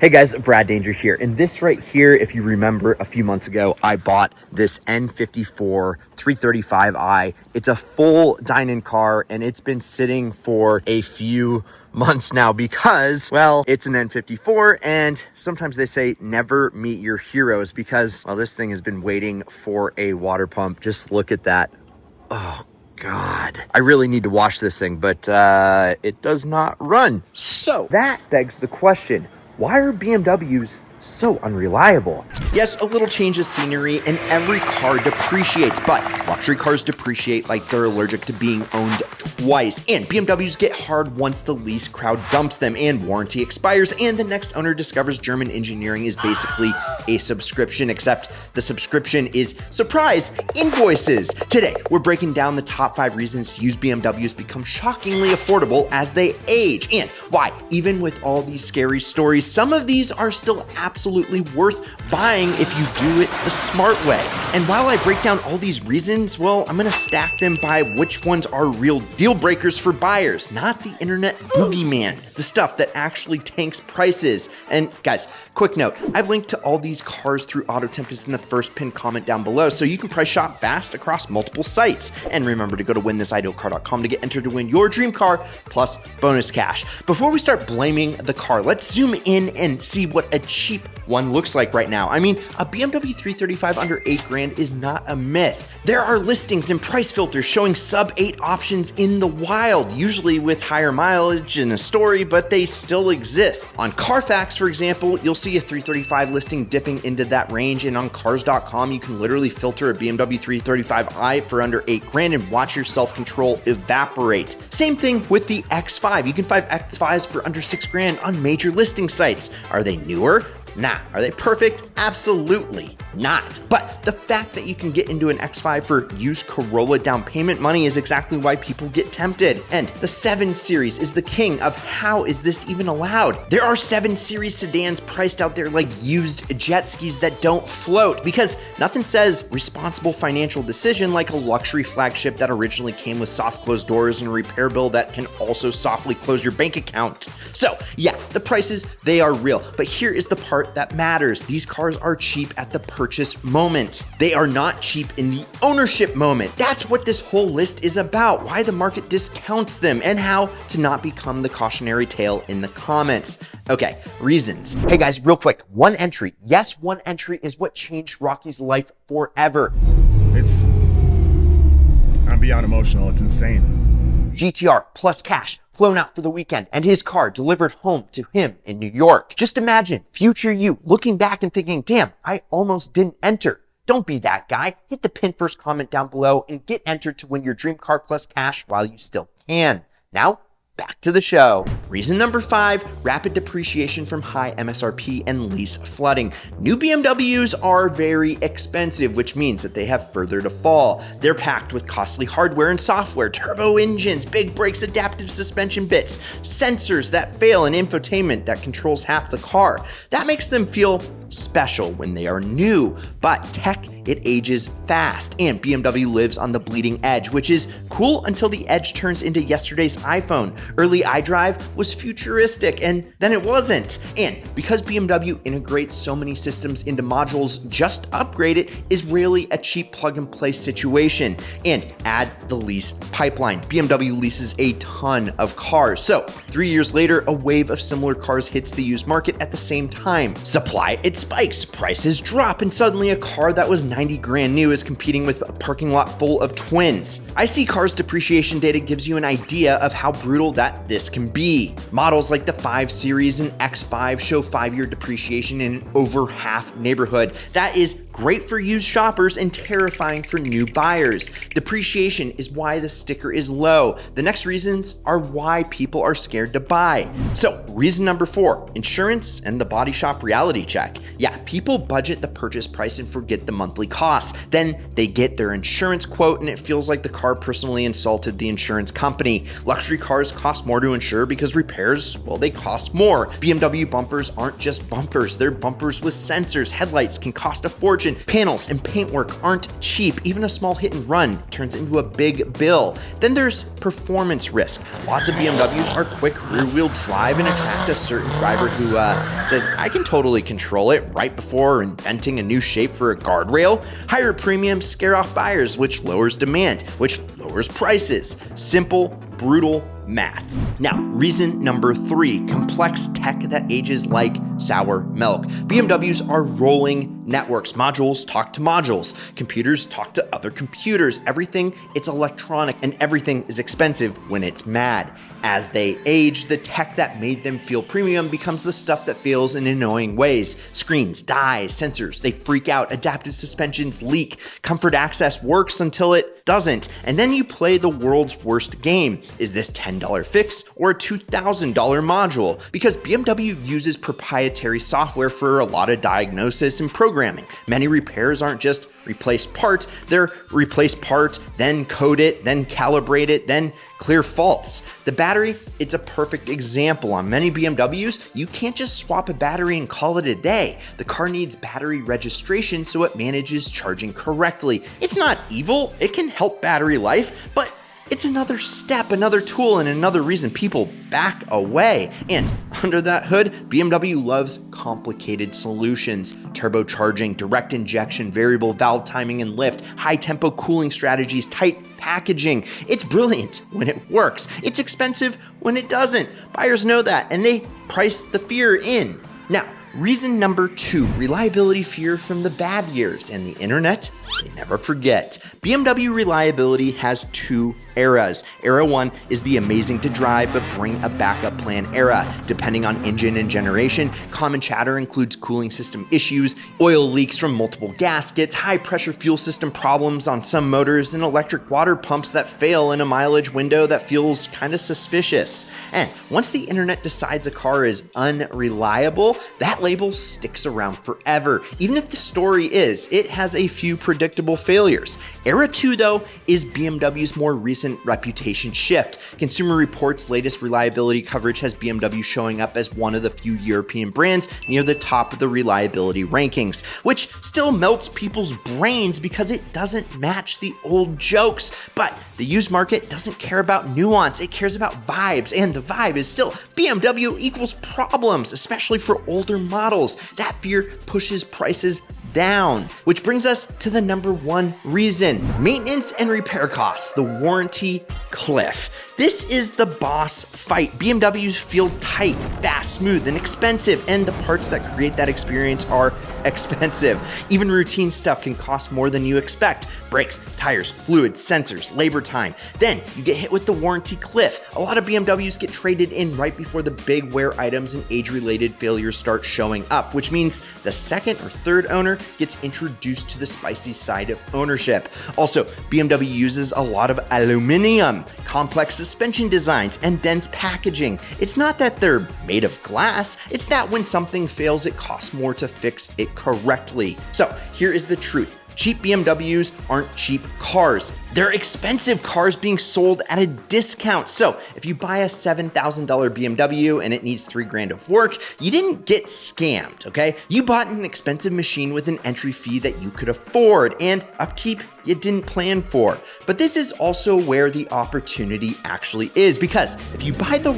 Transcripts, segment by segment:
Hey guys, Brad Danger here. And this right here, if you remember a few months ago, I bought this N54 335i. It's a full dine-in car and it's been sitting for a few months now because, well, it's an N54 and sometimes they say never meet your heroes because, well, this thing has been waiting for a water pump. Just look at that. Oh, God. I really need to wash this thing, but it does not run. So that begs the question, why are BMWs so unreliable? Yes, a little change of scenery and every car depreciates, but luxury cars depreciate like they're allergic to being owned twice. And BMWs get hard once the lease crowd dumps them and warranty expires and the next owner discovers German engineering is basically a subscription, except the subscription is, surprise, invoices. Today, we're breaking down the top 5 reasons used BMWs become shockingly affordable as they age and why, even with all these scary stories, some of these are still absolutely worth buying if you do it the smart way. And while I break down all these reasons, well, I'm gonna stack them by which ones are real deal breakers for buyers, not the internet boogeyman, the stuff that actually tanks prices. And guys, quick note, I've linked to all these cars through Auto Tempest in the first pinned comment down below so you can price shop fast across multiple sites. And remember to go to winthisIdealcar.com to get entered to win your dream car plus bonus cash. Before we start blaming the car, let's zoom in and see what a cheap one looks like right now. I mean, a BMW 335 under 8 grand is not a myth. There are listings and price filters showing sub 8 options in the wild, usually with higher mileage and a story, but they still exist. On Carfax, for example, you'll see a 335 listing dipping into that range, and on cars.com, you can literally filter a BMW 335i for under 8 grand and watch your self-control evaporate. Same thing with the X5. You can find X5s for under 6 grand on major listing sites. Are they newer? Nah. Are they perfect? Absolutely not. But the fact that you can get into an X5 for used Corolla down payment money is exactly why people get tempted. And the 7 Series is the king of how is this even allowed? There are 7 Series sedans priced out there like used jet skis that don't float because nothing says responsible financial decision like a luxury flagship that originally came with soft closed doors and a repair bill that can also softly close your bank account. So yeah, the prices, they are real. But here is the part that matters. These cars are cheap at the purchase moment. They are not cheap in the ownership moment. That's what this whole list is about, why the market discounts them and how to not become the cautionary tale in the comments. Okay, reasons. Hey guys, real quick, one entry. Yes, one entry is what changed Rocky's life forever. I'm beyond emotional. It's insane. GTR plus cash flown out for the weekend and his car delivered home to him in New York. Just imagine future you looking back and thinking, damn, I almost didn't enter. Don't be that guy. Hit the pin first comment down below and get entered to win your dream car plus cash while you still can. Now, back to the show. Reason number 5, rapid depreciation from high MSRP and lease flooding. New BMWs are very expensive, which means that they have further to fall. They're packed with costly hardware and software, turbo engines, big brakes, adaptive suspension bits, sensors that fail, and infotainment that controls half the car. That makes them feel special when they are new, but tech, it ages fast, and BMW lives on the bleeding edge, which is cool until the edge turns into yesterday's iPhone. Early iDrive was futuristic, and then it wasn't. And because BMW integrates so many systems into modules, just upgrade it is rarely a cheap plug-and-play situation. And add the lease pipeline. BMW leases a ton of cars, so 3 years later, a wave of similar cars hits the used market at the same time. Supply, it spikes, prices drop, and suddenly a car that was 90 grand new is competing with a parking lot full of twins. I see cars depreciation data gives you an idea of how brutal that this can be. Models like the 5 Series and X5 show 5-year depreciation in over half neighborhood. That is great for used shoppers and terrifying for new buyers. Depreciation is why the sticker is low. The next reasons are why people are scared to buy. So reason number 4, insurance and the body shop reality check. Yeah, people budget the purchase price and forget the monthly costs. Then they get their insurance quote and it feels like the car personally insulted the insurance company. Luxury cars cost cost more to insure because repairs, well, they cost more. BMW bumpers aren't just bumpers, they're bumpers with sensors. Headlights can cost a fortune. Panels and paintwork aren't cheap. Even a small hit and run turns into a big bill. Then there's performance risk. Lots of BMWs are quick rear-wheel drive and attract a certain driver who says, I can totally control it, right before inventing a new shape for a guardrail. Higher premiums scare off buyers, which lowers demand, which lowers prices. Simple, brutal math. Now, reason number 3, complex tech that ages like sour milk. BMWs are rolling networks. Modules talk to modules. Computers talk to other computers. Everything, it's electronic, and everything is expensive when it's mad. As they age, the tech that made them feel premium becomes the stuff that fails in annoying ways. Screens die, sensors, they freak out, adaptive suspensions leak, comfort access works until it doesn't, and then you play the world's worst game. Is this $10 fix or a $2,000 module? Because BMW uses proprietary software for a lot of diagnosis and programming. Many repairs aren't just replace part, they're replace part, then code it, then calibrate it, then clear faults. The battery, it's a perfect example. On many BMWs, you can't just swap a battery and call it a day. The car needs battery registration so it manages charging correctly. It's not evil, it can help battery life, but it's another step, another tool, and another reason people back away. And under that hood, BMW loves complicated solutions. Turbocharging, direct injection, variable valve timing and lift, high tempo cooling strategies, tight packaging. It's brilliant when it works. It's expensive when it doesn't. Buyers know that, and they price the fear in. Now, reason number 2, reliability fear from the bad years, and the internet, they never forget. BMW reliability has 2 eras. Era 1 is the amazing to drive but bring a backup plan era. Depending on engine and generation, common chatter includes cooling system issues, oil leaks from multiple gaskets, high pressure fuel system problems on some motors, and electric water pumps that fail in a mileage window that feels kind of suspicious. And once the internet decides a car is unreliable, that label sticks around forever. Even if the story is, it has a few predictable failures. Era 2, though, is BMW's more recent reputation shift. Consumer Reports' latest reliability coverage has BMW showing up as one of the few European brands near the top of the reliability rankings, which still melts people's brains because it doesn't match the old jokes. But the used market doesn't care about nuance, it cares about vibes, and the vibe is still BMW equals problems, especially for older models. That fear pushes prices down, which brings us to the number 1 reason: maintenance and repair costs, the warranty cliff. This is the boss fight. BMWs feel tight, fast, smooth, and expensive, and the parts that create that experience are expensive. Even routine stuff can cost more than you expect. Brakes, tires, fluids, sensors, labor time. Then you get hit with the warranty cliff. A lot of BMWs get traded in right before the big wear items and age-related failures start showing up, which means the second or third owner gets introduced to the spicy side of ownership. Also, BMW uses a lot of aluminum, complex suspension designs, and dense packaging. It's not that they're made of glass, it's that when something fails, it costs more to fix it correctly. So here is the truth. Cheap BMWs aren't cheap cars. They're expensive cars being sold at a discount. So if you buy a $7,000 BMW and it needs $3,000 of work, you didn't get scammed, okay? You bought an expensive machine with an entry fee that you could afford and upkeep you didn't plan for. But this is also where the opportunity actually is, because if you buy the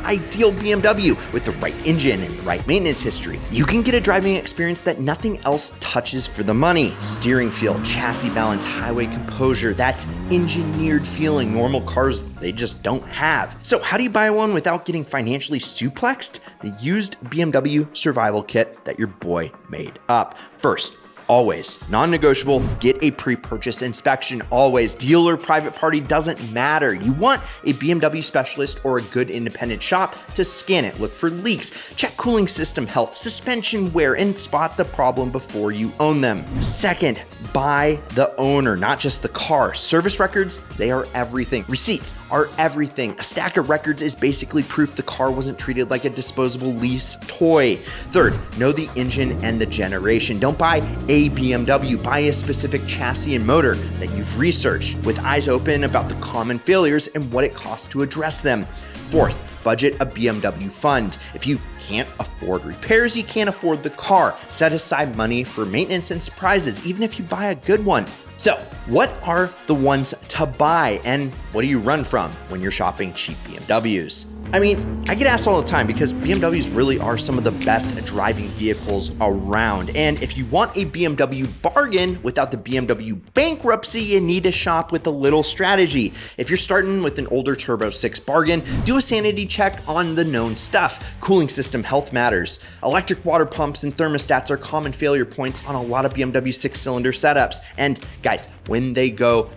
ideal BMW with the right engine and the right maintenance history, you can get a driving experience that nothing else touches for the money. Steering feel, chassis balance, highway composure, that engineered feeling normal cars, they just don't have. So how do you buy one without getting financially suplexed? The used BMW survival kit that your boy made up. First, always, non-negotiable, get a pre-purchase inspection. Always, dealer, private party, doesn't matter. You want a BMW specialist or a good independent shop to scan it, look for leaks, check cooling system health, suspension wear, and spot the problem before you own them. Second, by the owner, not just the car. Service records, they are everything. Receipts are everything. A stack of records is basically proof the car wasn't treated like a disposable lease toy. Third, know the engine and the generation. Don't buy a BMW, buy a specific chassis and motor that you've researched with eyes open about the common failures and what it costs to address them. Fourth, budget a BMW fund. If you can't afford repairs, you can't afford the car. Set aside money for maintenance and surprises, even if you buy a good one. So, what are the ones to buy and what do you run from when you're shopping cheap BMWs? I mean, I get asked all the time because BMWs really are some of the best driving vehicles around. And if you want a BMW bargain without the BMW bankruptcy, you need to shop with a little strategy. If you're starting with an older Turbo 6 bargain, do a sanity check on the known stuff. Cooling system health matters. Electric water pumps and thermostats are common failure points on a lot of BMW 6-cylinder setups. And guys, when they go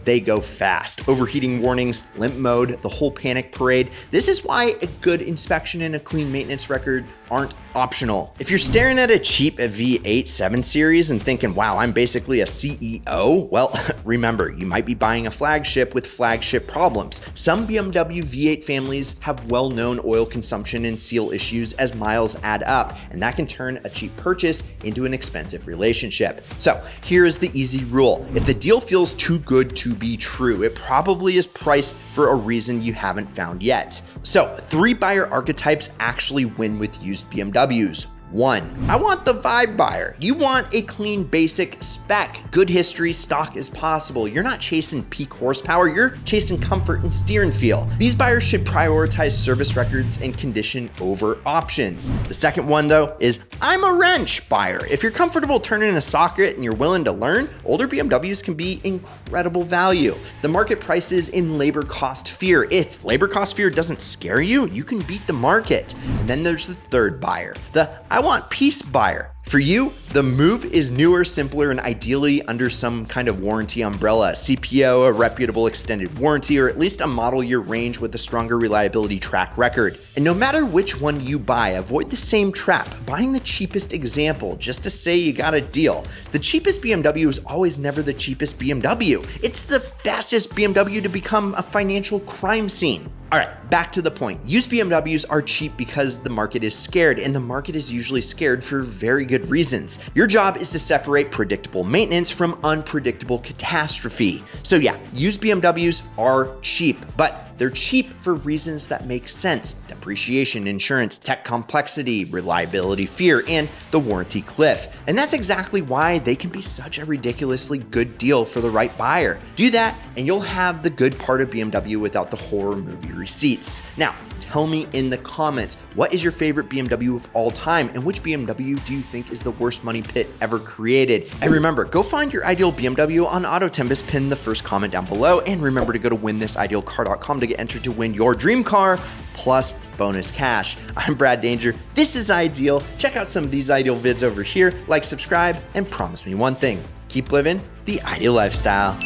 fast. Overheating warnings, limp mode, the whole panic parade. This is why a good inspection and a clean maintenance record aren't optional. If you're staring at a cheap V8 7 Series and thinking, wow, I'm basically a CEO, well, remember, you might be buying a flagship with flagship problems. Some BMW V8 families have well-known oil consumption and seal issues as miles add up, and that can turn a cheap purchase into an expensive relationship. So here is the easy rule. If the deal feels too good to be true, it probably is priced for a reason you haven't found yet. So 3 buyer archetypes actually win with used BMWs. 1, I want the vibe buyer. You want a clean, basic spec, good history, stock as possible. You're not chasing peak horsepower, you're chasing comfort and steering feel. These buyers should prioritize service records and condition over options. The second one, though, is I'm a wrench buyer. If you're comfortable turning a socket and you're willing to learn, older BMWs can be incredible value. The market prices in labor cost fear. If labor cost fear doesn't scare you, you can beat the market. And then there's the third buyer, the I want peace buyer. For you, the move is newer, simpler, and ideally under some kind of warranty umbrella, CPO, a reputable extended warranty, or at least a model year range with a stronger reliability track record. And no matter which one you buy, avoid the same trap, buying the cheapest example just to say you got a deal. The cheapest BMW is always never the cheapest BMW. It's the fastest BMW to become a financial crime scene. All right, back to the point. Used BMWs are cheap because the market is scared, and the market is usually scared for very good reasons. Your job is to separate predictable maintenance from unpredictable catastrophe. So yeah, used BMWs are cheap, but they're cheap for reasons that make sense. Depreciation, insurance, tech complexity, reliability fear, and the warranty cliff. And that's exactly why they can be such a ridiculously good deal for the right buyer. Do that, and you'll have the good part of BMW without the horror movie receipts. Now, tell me in the comments, what is your favorite BMW of all time, and which BMW do you think is the worst money pit ever created? And remember, go find your ideal BMW on Autotempest, pin the first comment down below, and remember to go to winthisIdealcar.com to get entered to win your dream car, plus bonus cash. I'm Brad Danger, this is Ideal. Check out some of these Ideal vids over here, like, subscribe, and promise me one thing, keep living the ideal lifestyle.